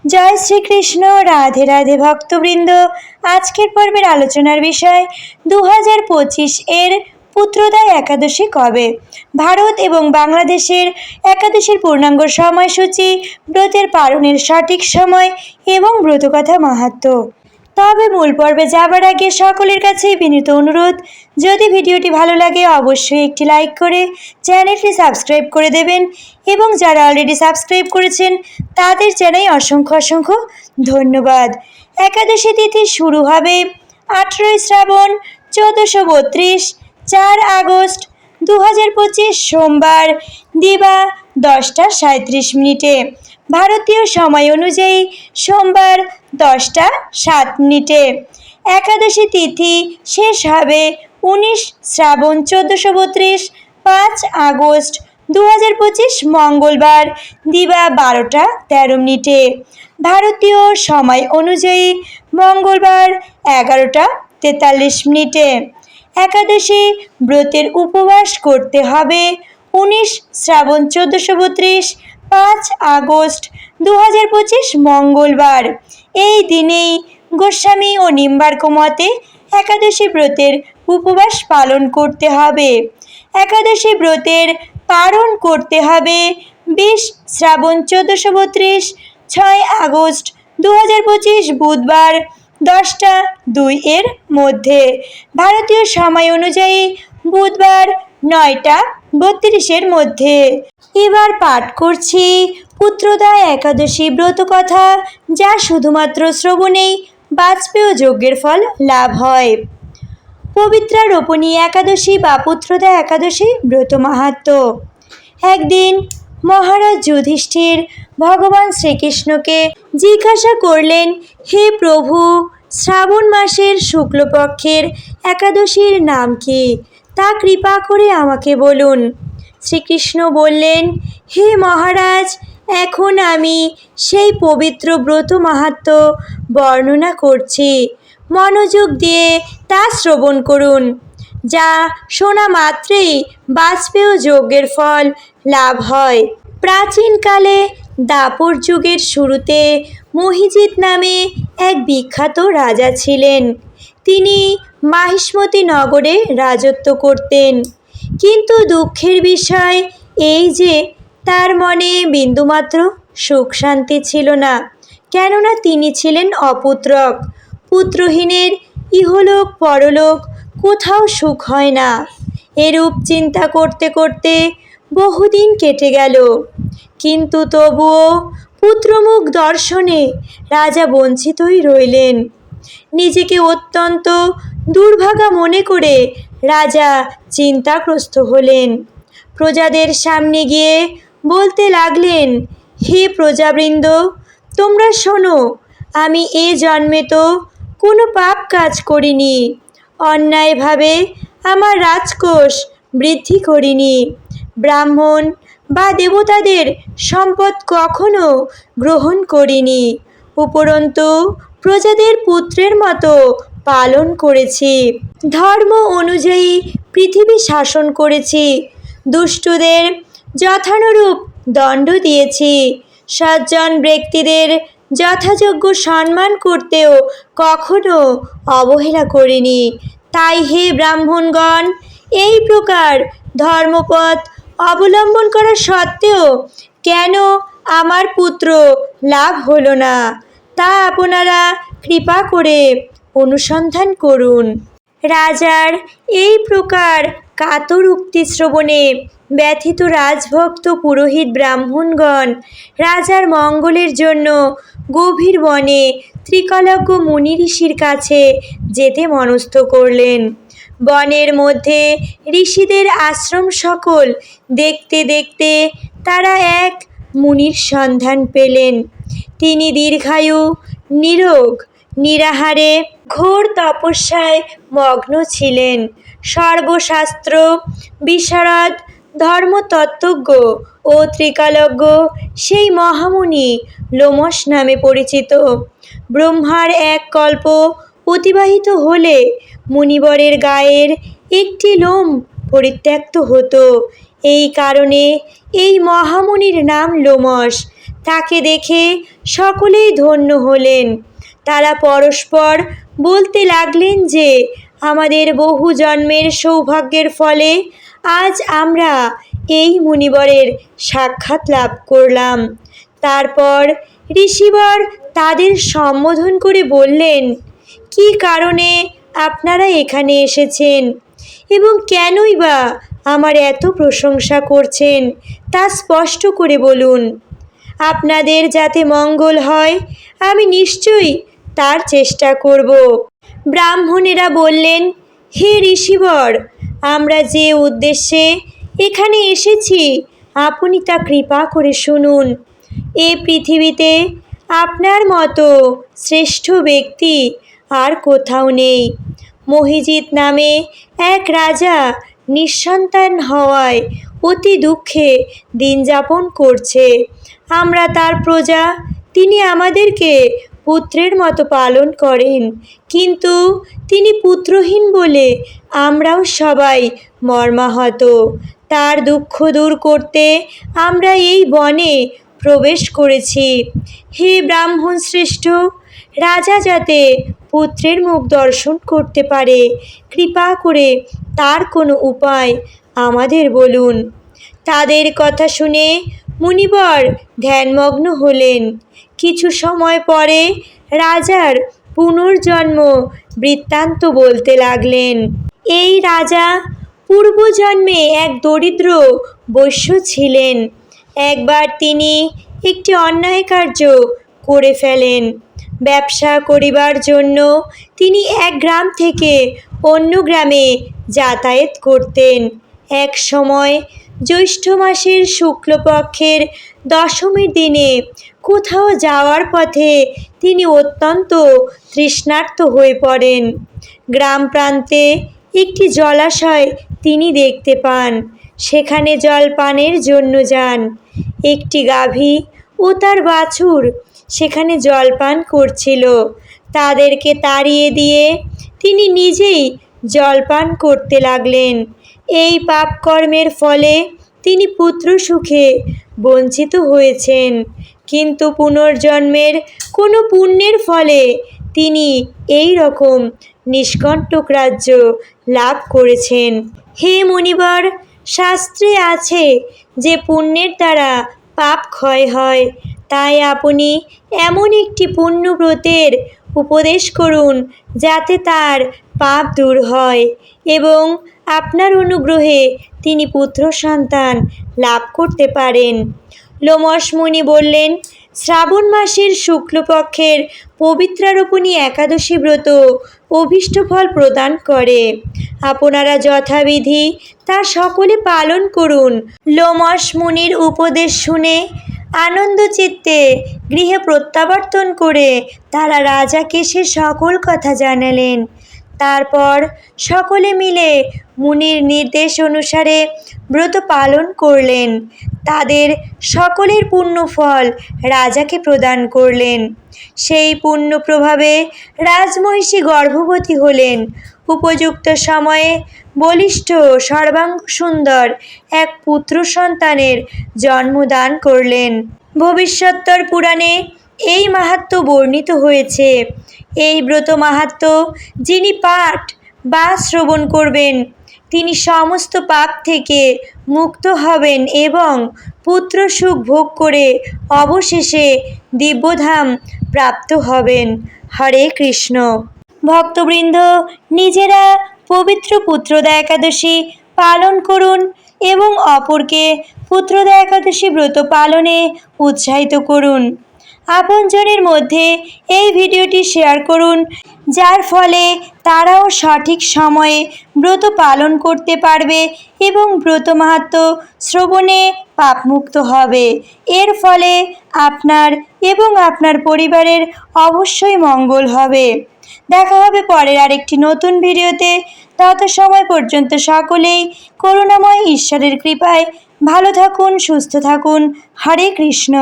জয় শ্রীকৃষ্ণ। রাধে রাধে ভক্তবৃন্দ। আজকের পর্বের আলোচনার বিষয় 2025 এর পুত্রদা একাদশী কবে, ভারত এবং বাংলাদেশের একাদশীর পূর্ণাঙ্গ সময়সূচি, ব্রতের পালনের সঠিক সময় এবং ব্রতকথা মাহাত্ম্য। তবে মূল পর্বে যাবার আগে সকলের কাছেই বিনীত অনুরোধ, যদি ভিডিওটি ভালো লাগে অবশ্যই একটি লাইক করে চ্যানেলটি সাবস্ক্রাইব করে দেবেন এবং যারা অলরেডি সাবস্ক্রাইব করেছেন তাদের জানাই অসংখ্য অসংখ্য ধন্যবাদ। একাদশী তিথি শুরু হবে 18 শ্রাবণ 1432, 4 আগস্ট 2025 সোমবার দিবা 10টা 37 ভারতীয় সময় অনুযায়ী সোমবার 10টা 7 একাদশী তিথি শেষ হবে 19 শ্রাবণ 1432, 5 আগস্ট 2025 মঙ্গলবার দিবা 12টা 13 ভারতীয় সময় অনুযায়ী মঙ্গলবার 11টা 43 একাদশী ব্রতের উপবাস করতে হবে 19 শ্রাবণ 1432, 5 আগস্ট 2025 মঙ্গলবার। এই দিনেই গোস্বামী ও নিম্বার্ক মতে একাদশী ব্রতের উপবাস পালন করতে হবে। একাদশী ব্রতের পালন করতে হবে 20 শ্রাবণ 1432, 6 আগস্ট 2025 বুধবার 10টা 2 মধ্যে ভারতীয় সময় অনুযায়ী বুধবার 9টা 32 মধ্যে। এবার পাঠ করছি পুত্রদা একাদশী ব্রত কথা, যা শুধুমাত্র শ্রবণেই বাজপেয় যজ্ঞের ফল লাভ হয়। পবিত্রা রোপণী একাদশী বা পুত্রদা একাদশী ব্রত মাহাত্ম্য। একদিন মহারাজ যুধিষ্ঠির ভগবান শ্রীকৃষ্ণকে জিজ্ঞাসা করলেন, হে প্রভু, শ্রাবণ মাসের শুক্লপক্ষের একাদশীর নাম কি, তা কৃপা করে আমাকে বলুন। শ্রীকৃষ্ণ বললেন, হে মহারাজ, এখন আমি সেই পবিত্র ব্রত মাহাত্ম্য বর্ণনা করছি, মনোযোগ দিয়ে তা শ্রবণ করুন। যা শোনা মাত্রেই বাজপেয় যজ্ঞের ফল লাভ হয়। প্রাচীনকালে দাপর যুগের শুরুতে মহিজিৎ নামে এক বিখ্যাত রাজা ছিলেন। তিনি মাহিষ্মতি নগরে রাজত্ব করতেন। কিন্তু দুঃখের বিষয় এই যে তার মনে বিন্দুমাত্র সুখ শান্তি ছিল না, কেননা তিনি ছিলেন অপুত্রক। পুত্রহীনের ইহলোক পরলোক কোথাও সুখ হয় না। এরূপ চিন্তা করতে করতে বহুদিন কেটে গেল, কিন্তু তবুও পুত্রমুখ দর্শনে রাজা বঞ্চিতই রইলেন। নিজেকে অত্যন্ত দুর্ভাগা মনে করে রাজা চিন্তাগ্রস্ত হলেন। প্রজাদের সামনে গিয়ে বলতে লাগলেন, হে প্রজাবৃন্দ, তোমরা শোনো, আমি এ জন্মে তো কোনো পাপ কাজ করিনি, অন্যায়ভাবে আমার রাজকোষ বৃদ্ধি করিনি, ব্রাহ্মণ বা দেবতাদের সম্পদ কখনো গ্রহণ করিনি, উপরন্তু প্রজাদের পুত্রের মতো পালন করেছি, ধর্ম অনুযায়ী পৃথিবী শাসন করেছি, দুষ্টদের যথানুরূপ দণ্ড দিয়েছি, সজ্জন ব্যক্তিদের যথাযোগ্য সম্মান করতেও কখনো অবহেলা করিনি। তাই হে ব্রাহ্মণগণ, এই প্রকার ধর্মপথ অবলম্বন করা সত্ত্বেও কেন আমার পুত্র লাভ হলো না, তা আপনারা কৃপা করে অনুসন্ধান করুন। রাজার এই প্রকার কাতর উক্তি শ্রবণে ব্যথিত রাজভক্ত পুরোহিত ব্রাহ্মণগণ রাজার মঙ্গলের জন্য গভীর বনে ত্রিকলজ্ঞ মুনি ঋষির কাছে যেতে মনস্থ করলেন। বনের মধ্যে ঋষিদের আশ্রম সকল দেখতে দেখতে তারা এক মুনির সন্ধান পেলেন। তিনি দীর্ঘায়ু, নিরোগ, নিরাহারে ঘোর তপস্যায় মগ্ন ছিলেন। সর্বশাস্ত্র বিশারদ, ধর্মতত্ত্বজ্ঞ ও ত্রিকালজ্ঞ সেই মহামুনি লোমশ নামে পরিচিত। ব্রহ্মার এক কল্প অতিবাহিত হলে মুনিবরের গায়ের একটি লোম পরিত্যক্ত হতো এই কারণে এই মহামুনির নাম লোমশ। তাকে দেখে সকলেই ধন্য হলেন। তারা পরস্পর বলতে লাগলেন যে আমাদের বহু জন্মের সৌভাগ্যের ফলে আজ আমরা এই মুনিবরের সাক্ষাৎ লাভ করলাম। তারপর ঋষিবর তাদের সম্বোধন করে বললেন, কী কারণে আপনারা এখানে এসেছেন এবং কেনই বা আমার এত প্রশংসা করছেন তা স্পষ্ট করে বলুন। আপনাদের যাতে মঙ্গল হয় আমি নিশ্চয়ই তার চেষ্টা করব। ব্রাহ্মণেরা বললেন, হে ঋষিবর, আমরা যে উদ্দেশ্যে এখানে এসেছি আপনি তা কৃপা করে শুনুন। এ পৃথিবীতে আপনার মতো শ্রেষ্ঠ ব্যক্তি আর কোথাও নেই। মহিজিৎ নামে এক রাজা নিঃসন্তান হওয়ায় অতি দুঃখে দিন যাপন করছে। আমরা তার প্রজা। তিনি আমাদেরকে পুত্রের মতো পালন করেন, কিন্তু তিনি পুত্রহীন বলে আমরাও সবাই মর্মাহত। তার দুঃখ দূর করতে আমরা এই বনে প্রবেশ করেছি। হে ব্রাহ্মণ শ্রেষ্ঠ, রাজা যাতে পুত্রের মুখ দর্শন করতে পারে কৃপা করে তার কোনো উপায় আমাদের বলুন। তাদের কথা শুনে মুনিবর ধ্যানমগ্ন হলেন। কিছু সময় পরে রাজার পুনর্জন্ম বৃত্তান্ত বলতে লাগলেন। এই রাজা পূর্বজন্মে এক দরিদ্র বৈশ্য ছিলেন। একবার তিনি একটি অন্যায় কার্য করে ফেলেন। ব্যবসা করিবার জন্য তিনি এক গ্রাম থেকে অন্য গ্রামে যাতায়াত করতেন। এক সময় জ্যৈষ্ঠ মাসের শুক্লপক্ষের দশমীর দিনে কোথাও যাওয়ার পথে তিনি অত্যন্ত তৃষ্ণার্ত হয়ে পড়েন। গ্রাম প্রান্তে একটি জলাশয় তিনি দেখতে পান। সেখানে জল পানের জন্য যান। একটি গাভী ও তার বাছুর সেখানে জল পান করছিল। তাদেরকে তাড়িয়ে দিয়ে তিনি নিজেই জল পান করতে লাগলেন। এই পাপকর্মের ফলে তিনি পুত্র সুখে বঞ্চিত হয়েছেন, কিন্তু পুনর্জন্মের কোনো পুণ্যের ফলে তিনি এই রকম নিষ্কণ্টক রাজ্য লাভ করেছেন। হে মুনিবর, শাস্ত্রে আছে যে পুণ্যের দ্বারা পাপ ক্ষয় হয়। তাই আপনি এমন একটি পুণ্যব্রতের উপদেশ করুন যাতে তার পাপ দূর হয় এবং আপনার অনুগ্রহে তিনি পুত্র সন্তান লাভ করতে পারেন। লোমশ মুনি বললেন, শ্রাবণ মাসের শুক্লপক্ষের পবিত্রারোপণী একাদশী ব্রত অভীষ্ট ফল প্রদান করে। আপনারা যথাবিধি তা সকলে পালন করুন। লোমশ মুনির উপদেশ শুনে আনন্দ চিত্তে গৃহে প্রত্যাবর্তন করে তারা রাজাকে সে সকল কথা জানালেন। তারপর সকলে মিলে মুনির নির্দেশ অনুসারে ব্রত পালন করলেন। তাদের সকলের পুণ্যফল রাজাকে প্রদান করলেন। সেই পুণ্য প্রভাবে রাজমহিষী গর্ভবতী হলেন। উপযুক্ত সময়ে বলিষ্ঠ সর্বাঙ্গ সুন্দর এক পুত্র সন্তানের জন্মদান করলেন। ভবিষ্যোত্তর পুরাণে এই মাহাত্ম্য বর্ণিত হয়েছে। এই ব্রত মাহাত্ম্য যিনি পাঠ বা শ্রবণ করবেন তিনি সমস্ত পাপ থেকে মুক্ত হবেন এবং পুত্র সুখ ভোগ করে অবশেষে দিব্যধাম প্রাপ্ত হবেন। হরে কৃষ্ণ। ভক্তবৃন্দ, নিজেরা পবিত্র পুত্রদা একাদশী পালন করুন এবং অপরকে পুত্রদা একাদশী ব্রত পালনে উৎসাহিত করুন। আপনজনের মধ্যে এই ভিডিওটি শেয়ার করুন, যার ফলে তারাও সঠিক সময়ে ব্রত পালন করতে পারবে এবং ব্রত মাহাত্ম্য শ্রবণে পাপমুক্ত হবে। এর ফলে আপনার এবং আপনার পরিবারের অবশ্যই মঙ্গল হবে। দেখা হবে পরের আরেকটি নতুন ভিডিওতে। তত সময় পর্যন্ত সকলেই করুণাময় ঈশ্বরের কৃপায় ভালো থাকুন, সুস্থ থাকুন। হরে কৃষ্ণ।